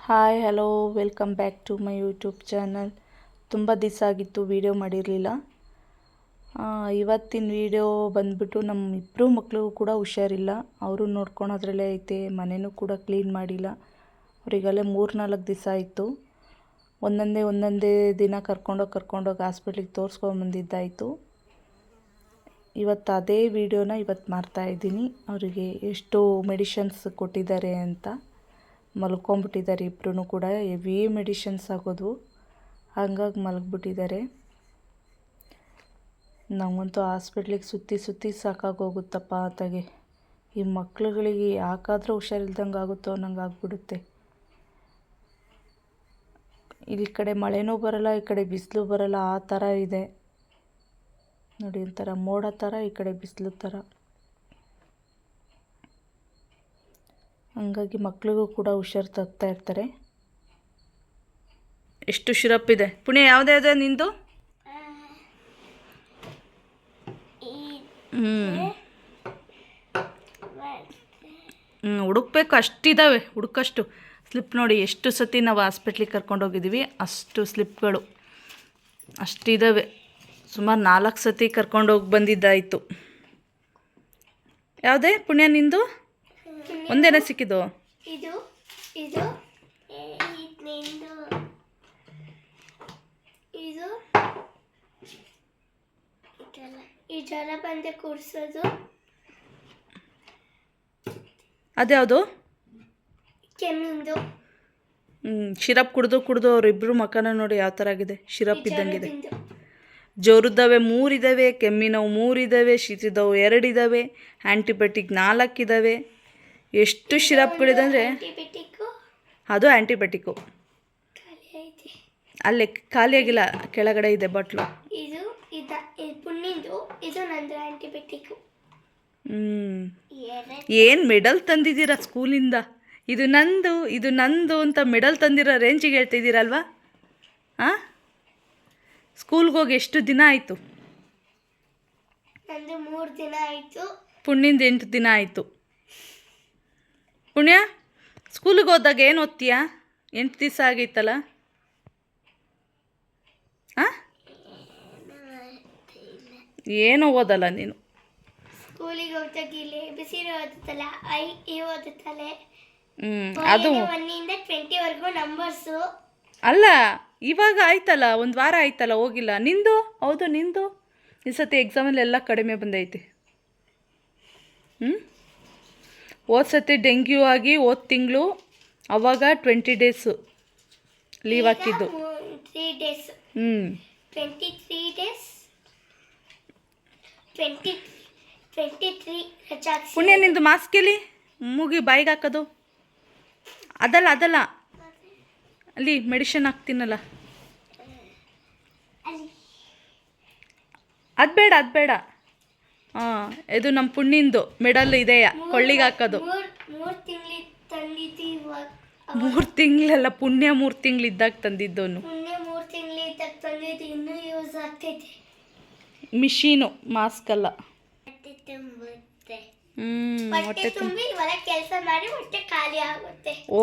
Hi hello welcome back to my YouTube channel. ತುಂಬ ದಿವಸ ಆಗಿತ್ತು ವೀಡಿಯೋ ಮಾಡಿರಲಿಲ್ಲ. ಇವತ್ತಿನ ವೀಡಿಯೋ ಬಂದ್ಬಿಟ್ಟು ನಮ್ಮ ಇಬ್ಬರು ಮಕ್ಕಳಿಗೂ ಕೂಡ ಹುಷಾರಿಲ್ಲ. ಅವರು ನೋಡ್ಕೊಳೋದ್ರಲ್ಲೇ ಐತೆ. ಮನೆಯೂ ಕೂಡ ಕ್ಲೀನ್ ಮಾಡಿಲ್ಲ. ಅವರಿಗಲ್ಲೇ 3-4 ದಿವಸ ಆಯಿತು. ಒಂದೊಂದೇ ದಿನ ಕರ್ಕೊಂಡೋಗಿ ಹಾಸ್ಪಿಟ್ಲಿಗೆ ತೋರಿಸ್ಕೊಂಬಂದಿದ್ದಾಯಿತು. ಇವತ್ತು ಅದೇ ವೀಡಿಯೋನ ಇವತ್ತು ಮಾಡ್ತಾಯಿದ್ದೀನಿ. ಅವರಿಗೆ ಎಷ್ಟು ಮೆಡಿಷನ್ಸ್ ಕೊಟ್ಟಿದ್ದಾರೆ ಅಂತ. ಮಲ್ಕೊಂಬಿಟ್ಟಿದ್ದಾರೆ ಇಬ್ಬರೂ ಕೂಡ. ಹೆವಿ ಮೆಡಿಷನ್ಸ್ ಆಗೋದು, ಹಂಗಾಗಿ ಮಲಗಿಬಿಟ್ಟಿದ್ದಾರೆ. ನಮಗಂತೂ ಹಾಸ್ಪಿಟ್ಲಿಗೆ ಸುತ್ತಿ ಸಾಕಾಗೋಗುತ್ತಪ್ಪ ಆತಗೆ. ಈ ಮಕ್ಳುಗಳಿಗೆ ಯಾಕಾದರೂ ಹುಷಾರಿಲ್ದಂಗೆ ಆಗುತ್ತೋ ಅನ್ನಂಗೆ ಆಗಿಬಿಡುತ್ತೆ. ಈ ಕಡೆ ಮಳೆನೂ ಬರಲ್ಲ, ಈ ಕಡೆ ಬಿಸಿಲು ಬರಲ್ಲ, ಆ ಥರ ಇದೆ ನೋಡಿ. ಒಂಥರ ಮೋಡ ಥರ, ಈ ಕಡೆ ಬಿಸಿಲು ಥರ. ಹಂಗಾಗಿ ಮಕ್ಳಿಗೂ ಕೂಡ ಹುಷಾರು ತಗ್ತಾ ಇರ್ತಾರೆ. ಎಷ್ಟು ಶಿರಪ್ ಇದೆ ಪುಣ್ಯ? ಯಾವುದೇ ನಿಂದು? ಹುಡುಕ್ಬೇಕು, ಅಷ್ಟಿದ್ದಾವೆ. ಹುಡುಕಷ್ಟು ಸ್ಲಿಪ್ ನೋಡಿ. ಎಷ್ಟು ಸತಿ ನಾವು ಹಾಸ್ಪಿಟ್ಲಿಗೆ ಕರ್ಕೊಂಡೋಗಿದ್ದೀವಿ, ಅಷ್ಟು ಸ್ಲಿಪ್ಗಳು ಅಷ್ಟಿದ್ದಾವೆ. ಸುಮಾರು 4 ಸತಿ ಕರ್ಕೊಂಡೋಗಿ ಬಂದಿದ್ದಾಯಿತು. ಯಾವುದೇ ಪುಣ್ಯ ನಿಂದು? ಒಂದೇನ ಸಿಕ್ಕಿದ್ದು? ಇದು ಈ ಜಲ ಬಂದೆ ಕೂರಿಸೋದು. ಅದ್ಯಾವುದು? ಕೆಮ್ಮಿಂದು. ಶಿರಪ್ ಕುಡಿದು ಅವರಿಬ್ಬರು ಮಕ್ಕನ ನೋಡಿ ಯಾವ ಥರ ಆಗಿದೆ. ಶಿರಪ್ ಇದ್ದಂಗಿದೆ. ಜೋರಿದ್ದಾವೆ 3 ಇದ್ದಾವೆ, ಕೆಮ್ಮಿನವು 3 ಇದ್ದಾವೆ, ಶೀತದವು 2 ಇದ್ದಾವೆ, ಆ್ಯಂಟಿಬಯೋಟಿಕ್ 4 ಇದ್ದಾವೆ. ಎಷ್ಟು ಶಿರಪ್ಗಳಿದೆ ಅಂದರೆ ಅದು ಆ್ಯಂಟಿಬಯೋಟಿಕ್ಕು. ಅಲ್ಲೇ ಖಾಲಿಯಾಗಿಲ್ಲ, ಕೆಳಗಡೆ ಇದೆ ಬಾಟ್ಲು. ಏನು ಮೆಡಲ್ ತಂದಿದ್ದೀರಾ ಸ್ಕೂಲಿಂದ? ಇದು ನಂದು ಅಂತ ಮೆಡಲ್ ತಂದಿರೋ ರೇಂಜಿಗೆ ಹೇಳ್ತಿದ್ದೀರಲ್ವಾ? ಹಾಂ, ಸ್ಕೂಲ್ಗೆ ಹೋಗಿ ಎಷ್ಟು ದಿನ ಆಯಿತು? 3 ದಿನ ಆಯಿತು. ಪುಣ್ಯಂದು 8 ದಿನ ಆಯಿತು. ಪುಣ್ಯ, ಸ್ಕೂಲಿಗೆ ಹೋದಾಗ ಏನು ಓದ್ತೀಯಾ? 8 ದಿವಸ ಆಗೈತಲ್ಲ. ಹಾಂ, ಏನೂ ಓದಲ್ಲ ನೀನು. ಸ್ಕೂಲಿಗೆ ಹೋದಾಗ ಇಲ್ಲಿ ಬಿಸಿಲು ಓದುತ್ತಲ್ಲ, ಓದುತ್ತಲೆ. ಅದು 1 ಇಂದ 20 ವರೆಗೂ ನಂಬರ್ಸು. ಅಲ್ಲ, ಇವಾಗ ಆಯ್ತಲ್ಲ, 1 ವಾರ ಆಯ್ತಲ್ಲ ಹೋಗಿಲ್ಲ. ನಿಂದು? ಹೌದು, ನಿಂದು ಈ ಸತಿ ಎಕ್ಸಾಮಲ್ಲಿ ಎಲ್ಲ ಕಡಿಮೆ ಬಂದೈತಿ. ಹೋದ ಸತಿ ಡೆಂಗ್ಯೂ ಆಗಿ ಹೋದ ತಿಂಗಳು ಅವಾಗ 20 ಡೇಸು ಲೀವ್ ಹಾಕಿದ್ದು. 3 ಡೇಸ್ 23 ಡೇಸ್ 23 ರಜಾ. ಪುಣ್ಯ, ನಿಂದು ಮಾಸ್ಕಲ್ಲಿ ಮೂಗಿ ಬಾಯಿಗೆ ಹಾಕೋದು ಅದಲ್ಲ, ಅಲ್ಲಿ ಮೆಡಿಷನ್ ಹಾಕ್ತೀನಲ್ಲ, ಅದು ಬೇಡ. ಹಾಂ, ಇದು ನಮ್ಮ ಪುಣ್ಯಂದು ಮೆಡಲ್ ಇದೆಯಾ ಕೊಳ್ಳಿಗೆ ಹಾಕೋದು. 3 ತಿಂಗಳಲ್ಲ ಪುಣ್ಯ, 3 ತಿಂಗಳಿದ್ದಾಗ ತಂದಿದ್ದವನು. ಮಿಷೀನು, ಮಾಸ್ಕ್ ಅಲ್ಲ. ಹೊಟ್ಟೆ ತುಂಬಿ ಕೆಲಸ ಮಾಡಿ ಹೊಟ್ಟೆ ಖಾಲಿ ಆಗುತ್ತೆ. ಓ,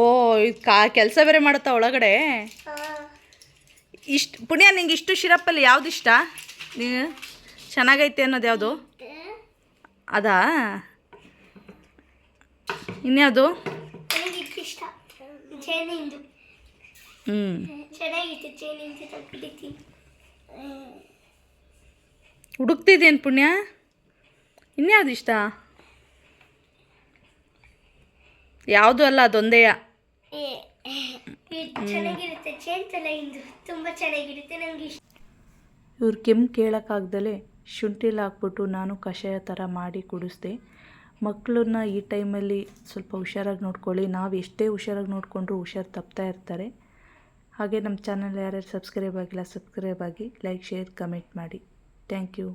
ಇದು ಕೆಲಸ ಬೇರೆ ಮಾಡುತ್ತಾ ಒಳಗಡೆ? ಇಷ್ಟು ಪುಣ್ಯ, ನಿಂಗೆ ಇಷ್ಟು ಶಿರಪ್ಪಲ್ಲಿ ಯಾವ್ದು ಇಷ್ಟ? ನೀನು ಚೆನ್ನಾಗೈತೆ ಅನ್ನೋದು ಯಾವುದು? ಅದಾ? ಇನ್ಯಾವುದು? ಇಷ್ಟ ಜೇನಿಂದು. ಚೆನ್ನಾಗಿತ್ತು ಜೇನಿಂದು. ಹುಡುಕ್ತಿದ್ದೇನು ಪುಣ್ಯ? ಇನ್ಯಾವುದು ಇಷ್ಟ? ಯಾವುದು ಅಲ್ಲ, ಅದೊಂದೇ. ಚೆನ್ನಾಗಿರುತ್ತೆ ಚೇನ್ ತಲ, ಇಂದು ತುಂಬ ಚೆನ್ನಾಗಿರುತ್ತೆ, ನನಗೆ ಇಷ್ಟ. ಇವ್ರು ಕೆಮ್ಮು ಕೇಳೋಕ್ಕಾಗ್ದಲೇ ಶುಂಠಿಲಿ ಹಾಕ್ಬಿಟ್ಟು ನಾನು ಕಷಾಯ ಥರ ಮಾಡಿ ಕುಡಿಸ್ದೆ. ಮಕ್ಕಳನ್ನ ಈ ಟೈಮಲ್ಲಿ ಸ್ವಲ್ಪ ಹುಷಾರಾಗಿ ನೋಡ್ಕೊಳ್ಳಿ. ನಾವು ಎಷ್ಟೇ ಹುಷಾರಾಗಿ ನೋಡಿಕೊಂಡ್ರೂ ಹುಷಾರು ತಪ್ತಾ ಇರ್ತಾರೆ. ಹಾಗೆ ನಮ್ಮ ಚಾನಲ್ ಯಾರ್ಯಾರು ಸಬ್ಸ್ಕ್ರೈಬ್ ಆಗಿಲ್ಲ, ಸಬ್ಸ್ಕ್ರೈಬ್ ಆಗಿ, ಲೈಕ್, ಶೇರ್, ಕಮೆಂಟ್ ಮಾಡಿ. Thank you.